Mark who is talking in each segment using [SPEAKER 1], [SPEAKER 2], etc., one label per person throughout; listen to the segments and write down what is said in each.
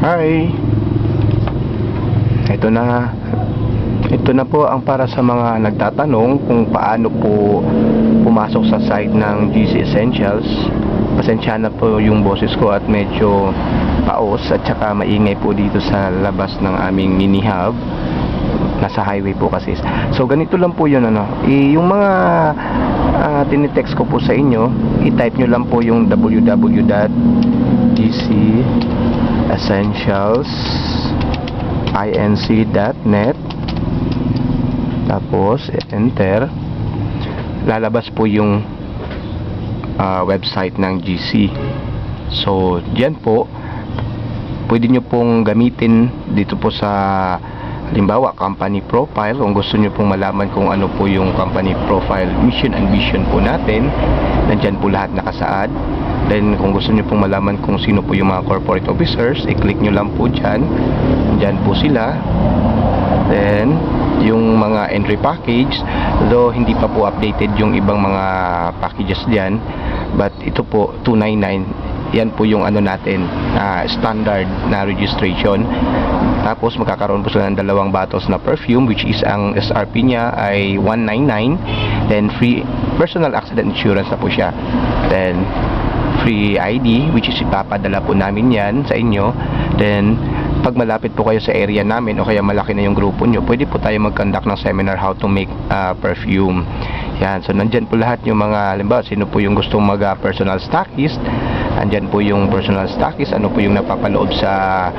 [SPEAKER 1] Hi. Ito na po ang para sa mga nagtatanong kung paano po pumasok sa site ng GC Essentials. Pasensya na po yung boses ko at medyo paos at saka maingay po dito sa labas ng aming mini hub. Nasa highway po kasi. So ganito lang po yun yung mga tinitext ko po sa inyo, i-type nyo lang po yung www.gcessentialsinc.net, tapos enter. Lalabas po yung website ng GC. So diyan po pwede nyo pong gamitin dito po sa halimbawa company profile. Kung gusto nyo pong malaman kung ano po yung company profile, mission and vision po natin, nandyan po lahat nakasaad. Then kung gusto nyo pong malaman kung sino po yung mga corporate officers, i-click nyo lang po dyan, dyan po sila. Then yung mga entry package, though hindi pa po updated yung ibang mga packages dyan, but ito po 299, yan po yung natin, standard na registration. Tapos magkakaroon po sila ng 2 bottles na perfume, which is ang SRP niya ay 199. Then free personal accident insurance na po siya. Then free ID, which is ipapadala po namin yan sa inyo. Then pag malapit po kayo sa area namin o kaya malaki na yung grupo nyo, pwede po tayo mag-conduct ng seminar how to make perfume. Yan, so nandyan po lahat yung mga, halimbawa sino po yung gustong personal stockist, andyan po yung personal stockist, ano po yung napapaloob sa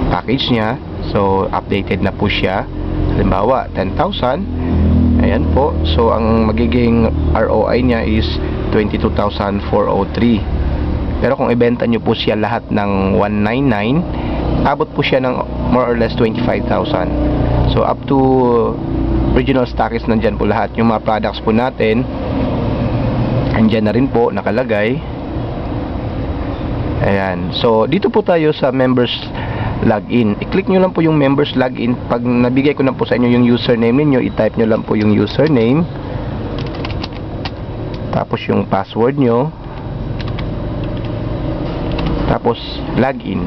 [SPEAKER 1] package niya. So updated na po siya. Halimbawa 10,000, ayan po. So ang magiging ROI niya is 22,403. Pero kung ibenta nyo po siya lahat ng 199, abot po siya ng more or less 25,000. So up to original stockist, nandyan po lahat yung mga products po natin, andyan na rin po nakalagay. Ayan, so dito po tayo sa members login. I-click nyo lang po yung members login. Pag nabigay ko na po sa inyo yung username niyo, i-type nyo lang po yung username, tapos yung password nyo, tapos login.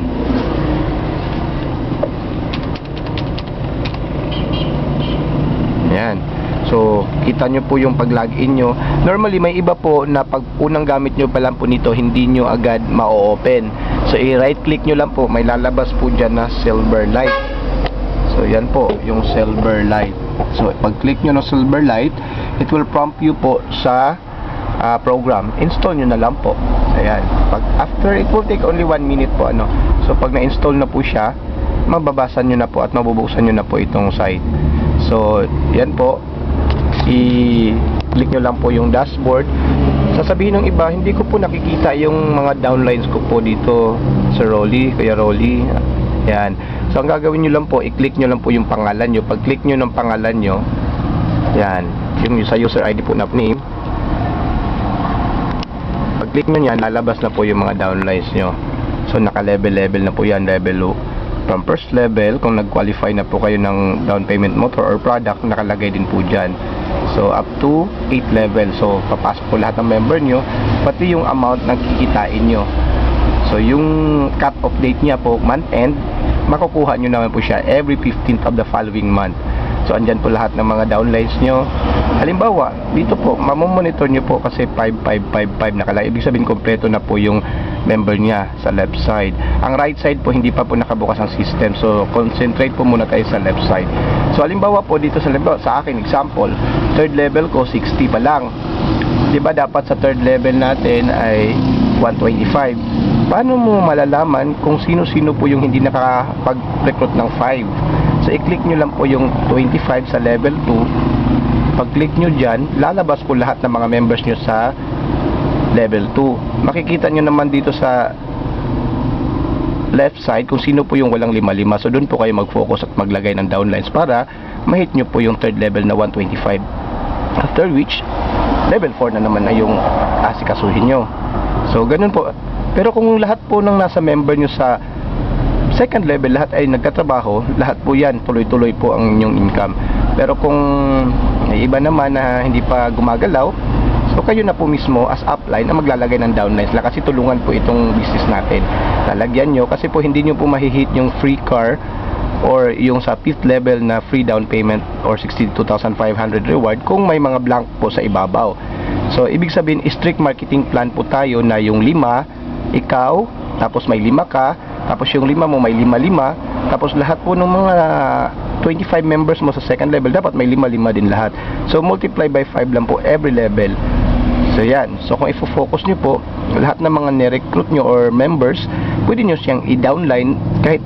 [SPEAKER 1] Ayan. So, kita nyo po yung pag-login nyo. Normally, may iba po na pag unang gamit nyo pa lang po nito, hindi nyo agad ma-open. So, i-right click nyo lang po. May lalabas po dyan na silver light. So, yan po, yung silver light. So, pag-click nyo ng silver light, it will prompt you po sa program. Install nyo na lang po. Ayan. After, it will take only 1 minute po. So, pag na-install na po siya, mababasa nyo na po at mabubuksan nyo na po itong site. So, yan po. I-click nyo lang po yung dashboard. Sasabihin ng iba, hindi ko po nakikita yung mga downlines ko po dito, Sir Rolly, Kuya Rolly. Yan. So, ang gagawin nyo lang po, i-click nyo lang po yung pangalan nyo. Pag-click nyo ng pangalan nyo, yan, yung sa user ID po na name. Pag-click nyo yan, lalabas na po yung mga downlines nyo. So, naka-level na po yan, level 2. From first level, kung nag-qualify na po kayo ng down payment motor or product, nakalagay din po dyan. So, up to 8 level. So, papasok po lahat ng member nyo, pati yung amount na kikitain nyo. So, yung cut off date niya po, month end, makukuha nyo naman po siya every 15th of the following month. So, andyan po lahat ng mga downlines nyo. Halimbawa, dito po, mamomonitor nyo po kasi 5555 nakalagay. Ibig sabihin, kompleto na po yung member niya sa left side. Ang right side po, hindi pa po nakabukas ang system. So, concentrate po muna tayo sa left side. So, halimbawa po, dito sa akin, example, third level ko, 60 pa lang. Diba, dapat sa third level natin ay 125. Paano mo malalaman kung sino-sino po yung hindi nakapag-recruit ng 5? So, i-click nyo lang po yung 25 sa level 2. Pag-click nyo dyan, lalabas po lahat ng mga members nyo sa level 2. Makikita nyo naman dito sa left side kung sino po yung walang 55. So, doon po kayo mag-focus at maglagay ng downlines para ma-hit nyo po yung third level na 125. After which, level 4 na naman na yung asikasuhin nyo. So, ganun po. Pero kung lahat po ng nasa member nyo sa second level, lahat ay nagkatrabaho, lahat po yan, tuloy-tuloy po ang inyong income. Pero kung may iba naman na hindi pa gumagalaw, so So kayo na po mismo as upline ang maglalagay ng downlines lang, kasi tulungan po itong business natin. Lalagyan nyo kasi po hindi nyo po mahihit yung free car or yung sa 5th level na free down payment or 62,500 reward kung may mga blank po sa ibabaw. So ibig sabihin, strict marketing plan po tayo na yung 5 ikaw, tapos may 5 ka, tapos yung 5 mo may 5-5, tapos lahat po ng mga 25 members mo sa second level dapat may 5-5 din lahat. So multiply by 5 lang po every level. So yan, so kung ifo-focus nyo po lahat ng mga ni-recruit nyo or members, pwede nyo siyang i-downline kahit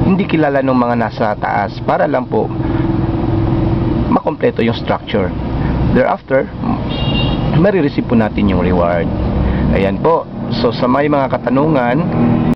[SPEAKER 1] hindi kilala ng mga nasa taas, para lang po makompleto yung structure. Thereafter, marireceive po natin yung reward. Ayan po. So sa may mga katanungan,